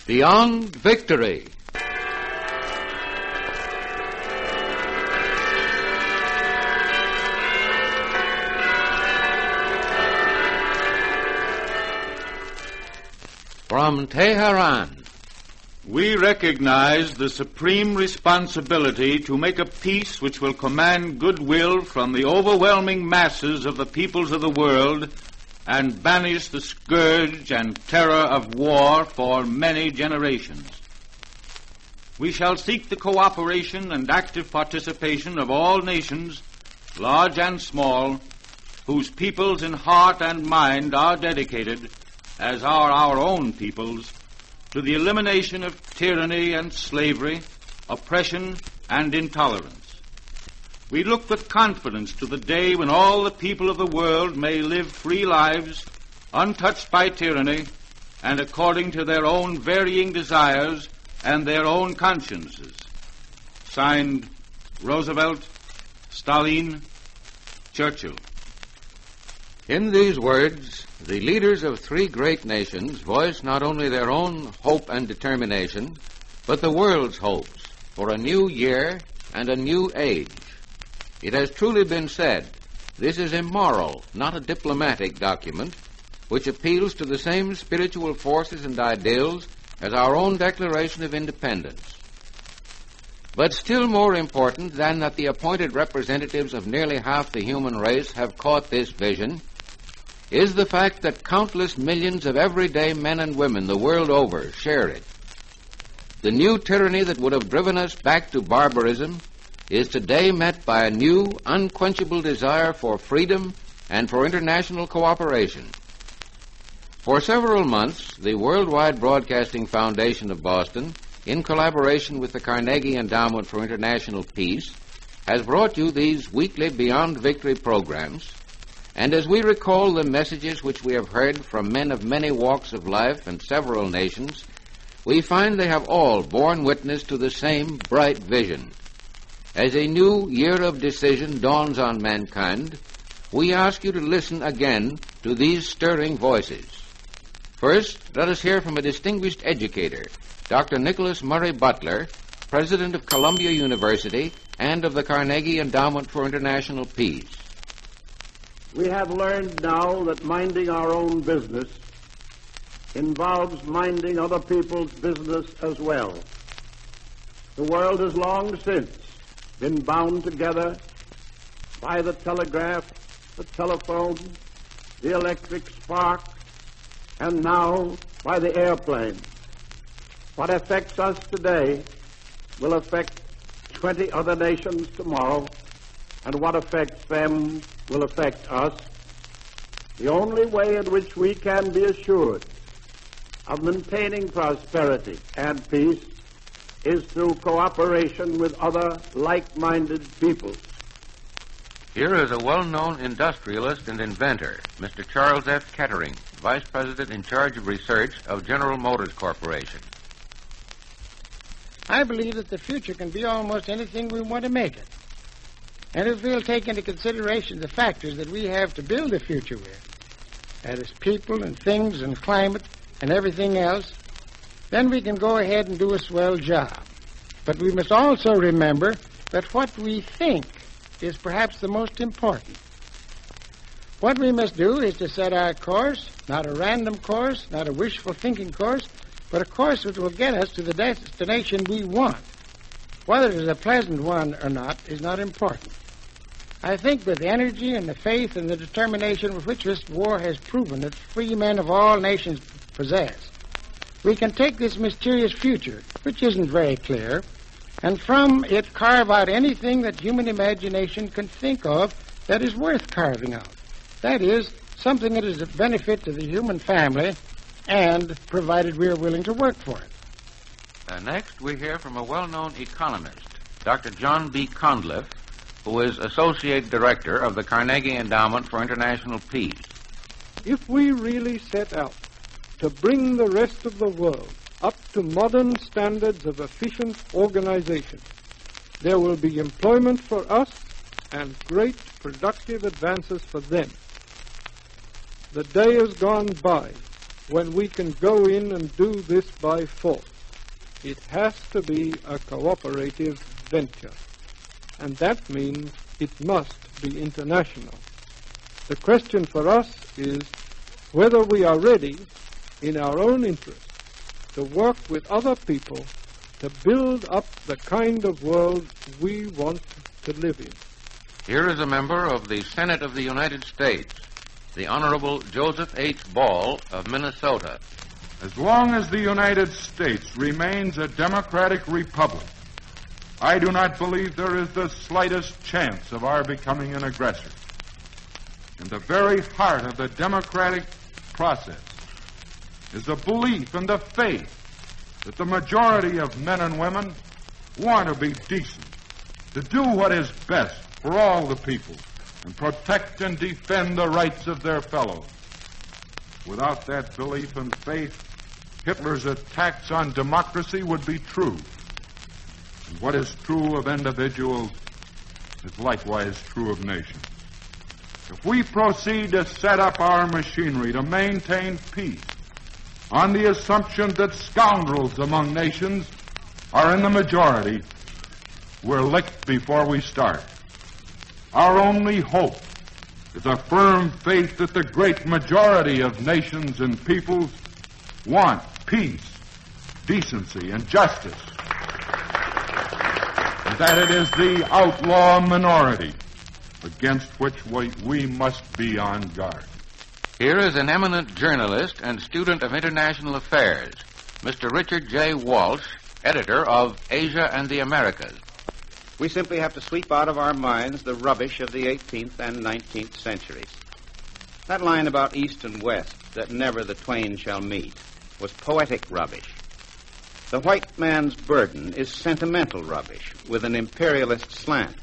Beyond Victory. From Tehran. We recognize the supreme responsibility to make a peace which will command goodwill from the overwhelming masses of the peoples of the world and banish the scourge and terror of war for many generations. We shall seek the cooperation and active participation of all nations, large and small, whose peoples in heart and mind are dedicated, as are our own peoples, to the elimination of tyranny and slavery, oppression and intolerance. We look with confidence to the day when all the people of the world may live free lives, untouched by tyranny, and according to their own varying desires and their own consciences. Signed, Roosevelt, Stalin, Churchill. In these words, the leaders of three great nations voice not only their own hope and determination, but the world's hopes for a new year and a new age. It has truly been said, this is a moral, not a diplomatic document, which appeals to the same spiritual forces and ideals as our own Declaration of Independence. But still more important than that the appointed representatives of nearly half the human race have caught this vision is the fact that countless millions of everyday men and women the world over share it. The new tyranny that would have driven us back to barbarism is today met by a new, unquenchable desire for freedom and for international cooperation. For several months, the Worldwide Broadcasting Foundation of Boston, in collaboration with the Carnegie Endowment for International Peace, has brought you these weekly Beyond Victory programs. And as we recall the messages which we have heard from men of many walks of life and several nations, we find they have all borne witness to the same bright vision. As a new year of decision dawns on mankind, we ask you to listen again to these stirring voices. First, let us hear from a distinguished educator, Dr. Nicholas Murray Butler, President of Columbia University and of the Carnegie Endowment for International Peace. We have learned now that minding our own business involves minding other people's business as well. The world has long since been bound together by the telegraph, the telephone, the electric spark, and now by the airplane. What affects us today will affect 20 other nations tomorrow, and what affects them will affect us. The only way in which we can be assured of maintaining prosperity and peace is through cooperation with other like-minded peoples. Here is a well-known industrialist and inventor, Mr. Charles F. Kettering, Vice President in charge of research of General Motors Corporation. I believe that the future can be almost anything we want to make it. And if we'll take into consideration the factors that we have to build the future with, that is people and things and climate and everything else, then we can go ahead and do a swell job. But we must also remember that what we think is perhaps the most important. What we must do is to set our course, not a random course, not a wishful thinking course, but a course which will get us to the destination we want. Whether it is a pleasant one or not is not important. I think with the energy and the faith and the determination with which this war has proven that free men of all nations possess, we can take this mysterious future, which isn't very clear, and from it carve out anything that human imagination can think of that is worth carving out. That is, something that is of benefit to the human family, and provided we are willing to work for it. Next, we hear from a well-known economist, Dr. John B. Conliffe, who is Associate Director of the Carnegie Endowment for International Peace. If we really set out to bring the rest of the world up to modern standards of efficient organization, there will be employment for us and great productive advances for them. The day has gone by when we can go in and do this by force. It has to be a cooperative venture, and that means it must be international. The question for us is whether we are ready, in our own interest, to work with other people to build up the kind of world we want to live in. Here is a member of the Senate of the United States, the Honorable Joseph H. Ball of Minnesota. As long as the United States remains a democratic republic, I do not believe there is the slightest chance of our becoming an aggressor. In the very heart of the democratic process is the belief and the faith that the majority of men and women want to be decent, to do what is best for all the people, and protect and defend the rights of their fellows. Without that belief and faith, Hitler's attacks on democracy would be true. And what is true of individuals is likewise true of nations. If we proceed to set up our machinery to maintain peace on the assumption that scoundrels among nations are in the majority, we're licked before we start. Our only hope is a firm faith that the great majority of nations and peoples want peace, decency, and justice, and that it is the outlaw minority against which we must be on guard. Here is an eminent journalist and student of international affairs, Mr. Richard J. Walsh, editor of Asia and the Americas. We simply have to sweep out of our minds the rubbish of the 18th and 19th centuries. That line about East and West, that never the twain shall meet, was poetic rubbish. The white man's burden is sentimental rubbish with an imperialist slant.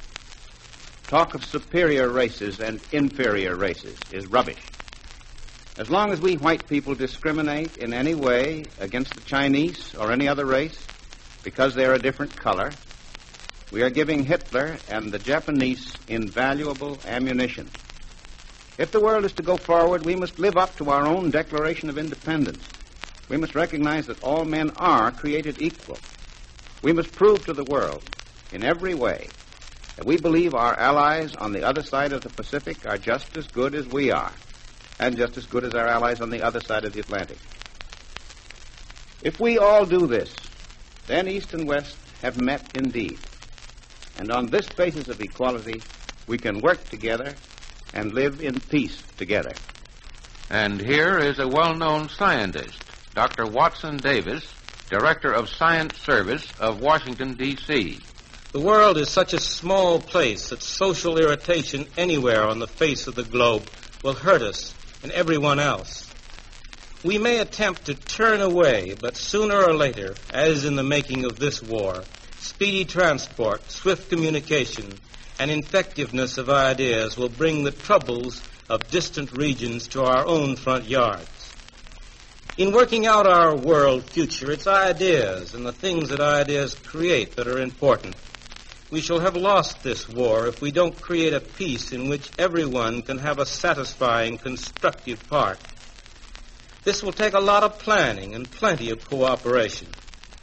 Talk of superior races and inferior races is rubbish. As long as we white people discriminate in any way against the Chinese or any other race because they're a different color, we are giving Hitler and the Japanese invaluable ammunition. If the world is to go forward, we must live up to our own Declaration of Independence. We must recognize that all men are created equal. We must prove to the world in every way that we believe our allies on the other side of the Pacific are just as good as we are, and just as good as our allies on the other side of the Atlantic. If we all do this, then East and West have met indeed. And on this basis of equality, we can work together and live in peace together. And here is a well-known scientist, Dr. Watson Davis, Director of Science Service of Washington, D.C. The world is such a small place that social irritation anywhere on the face of the globe will hurt us and everyone else. We may attempt to turn away, but sooner or later, as in the making of this war, speedy transport, swift communication, and effectiveness of ideas will bring the troubles of distant regions to our own front yards. In working out our world future, it's ideas and the things that ideas create that are important. We shall have lost this war if we don't create a peace in which everyone can have a satisfying, constructive part. This will take a lot of planning and plenty of cooperation.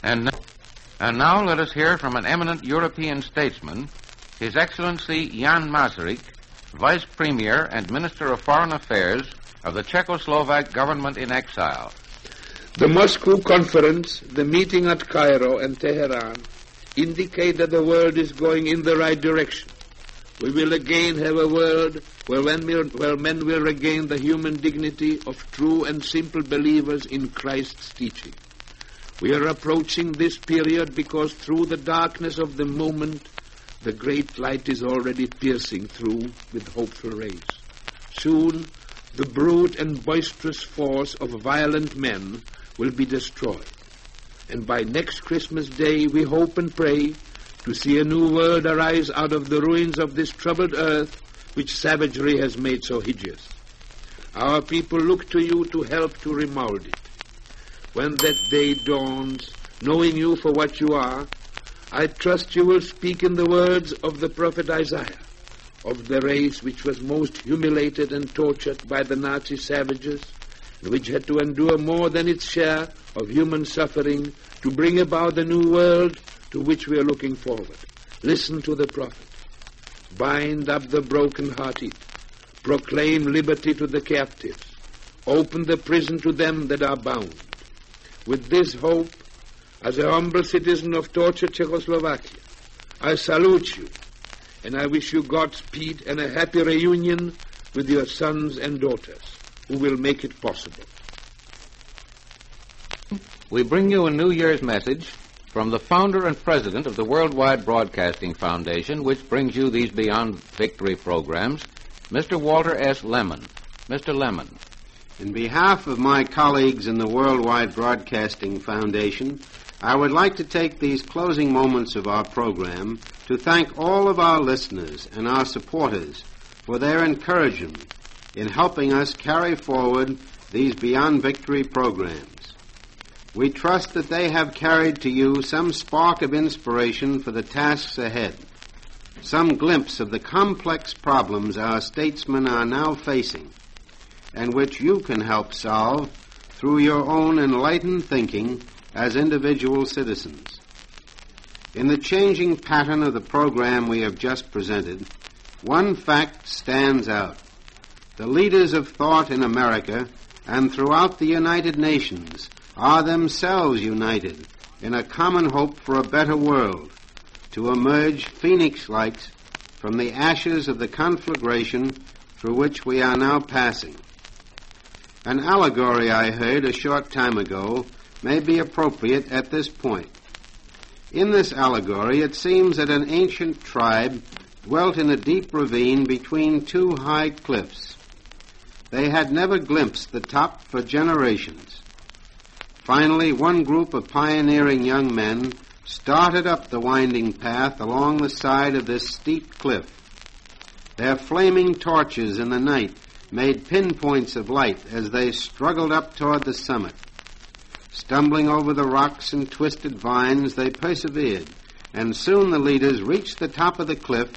And now let us hear from an eminent European statesman, His Excellency Jan Masaryk, Vice Premier and Minister of Foreign Affairs of the Czechoslovak government in exile. The Moscow Conference, the meeting at Cairo and Tehran, indicate that the world is going in the right direction. We will again have a world where men will regain the human dignity of true and simple believers in Christ's teaching. We are approaching this period because through the darkness of the moment, the great light is already piercing through with hopeful rays. Soon, the brute and boisterous force of violent men will be destroyed. And by next Christmas Day, we hope and pray to see a new world arise out of the ruins of this troubled earth which savagery has made so hideous. Our people look to you to help to remold it. When that day dawns, knowing you for what you are, I trust you will speak in the words of the prophet Isaiah, of the race which was most humiliated and tortured by the Nazi savages, and which had to endure more than its share of human suffering to bring about the new world to which we are looking forward. Listen to the prophet. Bind up the broken-hearted. Proclaim liberty to the captives. Open the prison to them that are bound. With this hope, as a humble citizen of tortured Czechoslovakia, I salute you, and I wish you Godspeed and a happy reunion with your sons and daughters, who will make it possible. We bring you a New Year's message from the founder and president of the Worldwide Broadcasting Foundation, which brings you these Beyond Victory programs, Mr. Walter S. Lemon. Mr. Lemon. In behalf of my colleagues in the Worldwide Broadcasting Foundation, I would like to take these closing moments of our program to thank all of our listeners and our supporters for their encouragement in helping us carry forward these Beyond Victory programs. We trust that they have carried to you some spark of inspiration for the tasks ahead, some glimpse of the complex problems our statesmen are now facing, and which you can help solve through your own enlightened thinking as individual citizens. In the changing pattern of the program we have just presented, one fact stands out. The leaders of thought in America and throughout the United Nations are themselves united in a common hope for a better world, to emerge phoenix-like from the ashes of the conflagration through which we are now passing. An allegory I heard a short time ago may be appropriate at this point. In this allegory, it seems that an ancient tribe dwelt in a deep ravine between two high cliffs. They had never glimpsed the top for generations. Finally, one group of pioneering young men started up the winding path along the side of this steep cliff. Their flaming torches in the night made pinpoints of light as they struggled up toward the summit. Stumbling over the rocks and twisted vines, they persevered, and soon the leaders reached the top of the cliff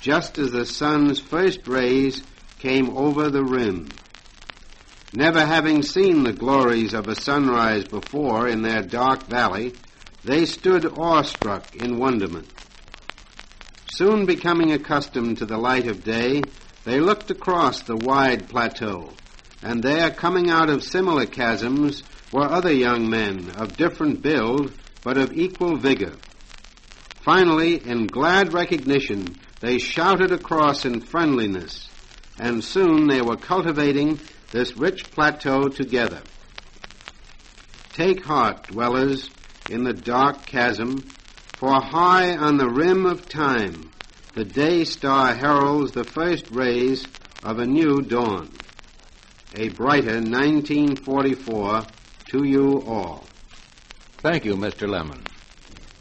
just as the sun's first rays came over the rim. Never having seen the glories of a sunrise before in their dark valley, they stood awestruck in wonderment. Soon becoming accustomed to the light of day, they looked across the wide plateau, and there, coming out of similar chasms, were other young men of different build, but of equal vigor. Finally, in glad recognition, they shouted across in friendliness, and soon they were cultivating this rich plateau together. Take heart, dwellers in the dark chasm, for high on the rim of time, the day star heralds the first rays of a new dawn. A brighter 1944 to you all. Thank you, Mr. Lemon.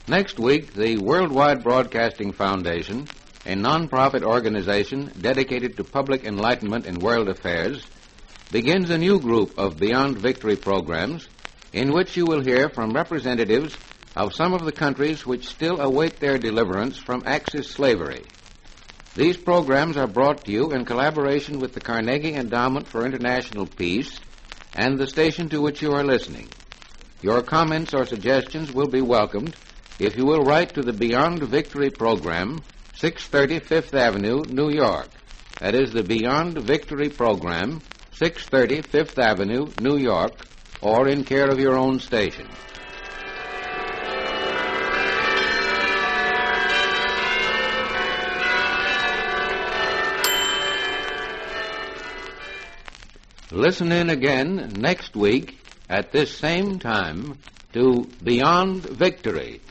Next week, the Worldwide Broadcasting Foundation, a non-profit organization dedicated to public enlightenment in world affairs, begins a new group of Beyond Victory programs in which you will hear from representatives of some of the countries which still await their deliverance from Axis slavery. These programs are brought to you in collaboration with the Carnegie Endowment for International Peace and the station to which you are listening. Your comments or suggestions will be welcomed if you will write to the Beyond Victory Program, 630 Fifth Avenue, New York. That is the Beyond Victory Program, 630 Fifth Avenue, New York, or in care of your own station. Listen in again next week at this same time to Beyond Victory.